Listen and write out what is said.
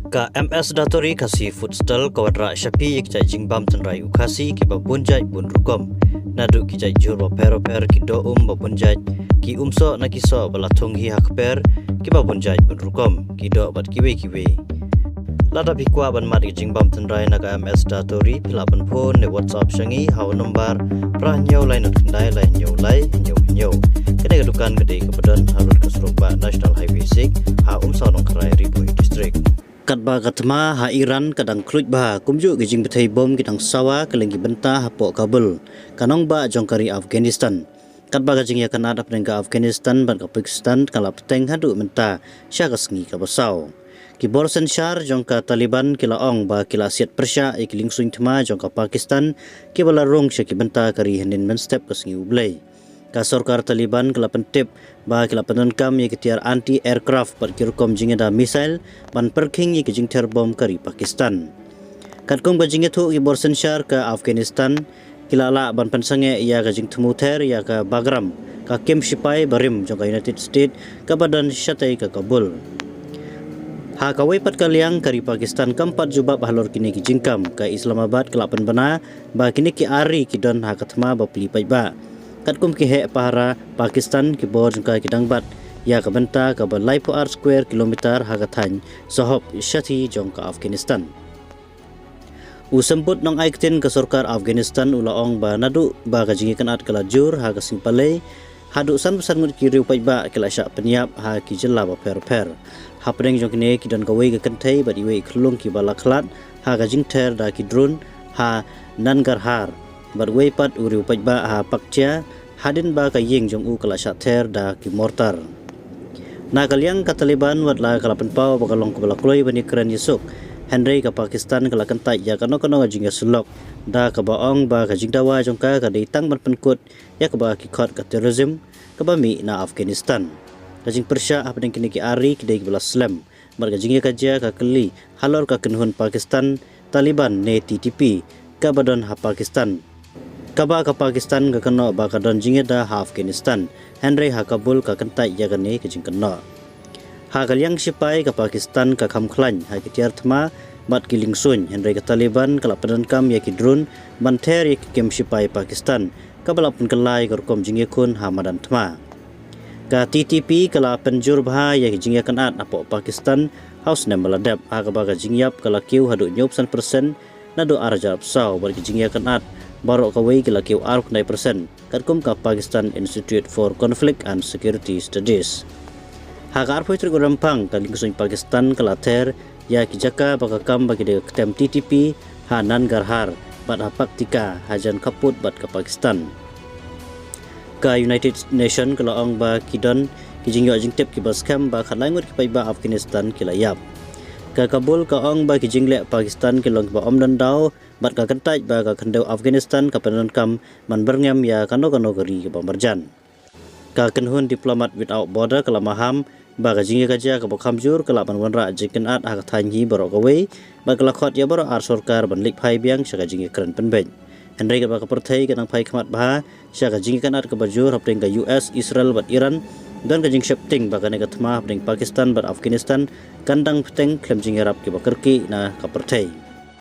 Ka MS Datori kasi futsal kawadra syapi kijai jingbam tenrai ukasi ki babunjai bun rukom nadu kijai jur per ki doum babunjai ki umso na kiso balatung hi hakper ki babunjai bun rukom ki do bat kiwe lada bikwa ban mat ki jingbam tenrai naga MS Datori pila ban phone ne WhatsApp shangi haw number pra nyau lai nak ndai lai nyau kene dukan gede kepedan harut kasroba National Highway 6 ha umso nong krai Ribui district Katba katma ha Iran kadang kluj bah kumju gijing betai bom kitang sawa kelengi benta hapo Kabul kanong ba jongkari Afghanistan katba gajing ya kanada penengka Afghanistan ban Pakistan kala peteng hadu menta syagasngi ka basau ki borsen syar jongka Taliban kila ong ba kila siat persya ikiling suing thma jongka Pakistan ki bala rong syaki benta kari henin men step kasngi ublai ka sorkar Taliban kala pentip ba kila penenkam ye ketiar anti aircraft par kirkom jingeda missile ban perking ye kijing terbom kari Pakistan katkom bajing thu ki borsen syar ka Afghanistan kila la ban pensange ya kajing tumuter ya ka Bagram ka Kim Shipai barim jongka United States ka badan syatai ka Kabul ha kawai pat kaliang kari Pakistan kampat jubab halor kini ki jingkam ka Islamabad kelapan bana ba kini ki ari ki don ha katma ba pelipai ba katkum ki he pahara Pakistan ki bor jungka ki dangbat ya ka benta ka balai per square kilometer ha kathany sohop syati jongka Afghanistan usemput nong aiktin ka sorkar Afghanistan ulaong ba nadu ba ka jingi kanat kala jur ha ka singpalai hadu san pesan mut ki riu pai ba kala syak penyap ha ki jela ba per ha pedeng jongkine ki dan kawai ka kentai ba diwe klung ki bala klat ha ka jingter da ki drone ha nangarhar barway pat uriu pai ba ha pakcia hadin ba ka yeng jong u kala syater da ki mortar na kaliang ka Taliban watla kala penpau ba kalong kebala kloi bani keren yesuk Henry ka Pakistan kala kentai ya kano jingga sulok da ka baong ba ka jingdawa jongka ka deitang ban penkut ya ka ba ki khot ka terrorism ka bami na Afghanistan kajing persya apeng kini ki ari ki dei kebala slam marga jingya ka ja ka keli halor ka kenhun Pakistan Taliban ne TTP ka badan ha Pakistan kaba ka Pakistan ka kano ba ka don jingeda ha Afghanistan Henry ha Kabul ka kentai ya gane ka jing kano ha kalyang sipai ka Pakistan ka khamkhlan ha kitiar thma mat kiling sun Henry ka Taliban kala pedankam ya ki drone banter ya ki kem sipai Pakistan ka balapun kelai ka rukom jinge kun ha madan thma ka TTP kala penjur bha ya ki jingya kanat apo Pakistan house nem baladap ha ka ba ka jingyap kala kiu hadu 9% na do arjap saw bar ki jingya kanat barok kawai kila kiu aruk 9% katkum ka Pakistan Institute for Conflict and Security Studies ha ka arpoi trik rampang kaling kusung Pakistan kala ter ya ki jaka bakakam bagi de ketem TTP ha nangarhar bat ha paktika hajan kaput bat ka Pakistan ka United Nation kala ong ba kidon ki jingyo jingtep ki baskam ba khalangut ki pai ba Afghanistan kila yap ka Kabul ka ong ba ki jingle Pakistan kilong ba omdan daw bat ka kentai ba ka kendau Afghanistan ka penankam man berngam ya kano gari ka pambarjan ka kenhun diplomat without border kala maham ba ka jingi kaja ka bakhamjur kala ban wanra jiken at ha thanyi barok away ba kala khot ya baro ar sarkar ban lik phai biang saka jingi kran penben Henry ka ba ka perthai ka nang phai khamat ba saka jingi kan at ka bajur hapteng ka US Israel bat Iran dan ka jing shifting ba ka ne ka thma hapteng Pakistan bat Afghanistan kandang peteng klem jingi rap ki ba kerki na ka perthai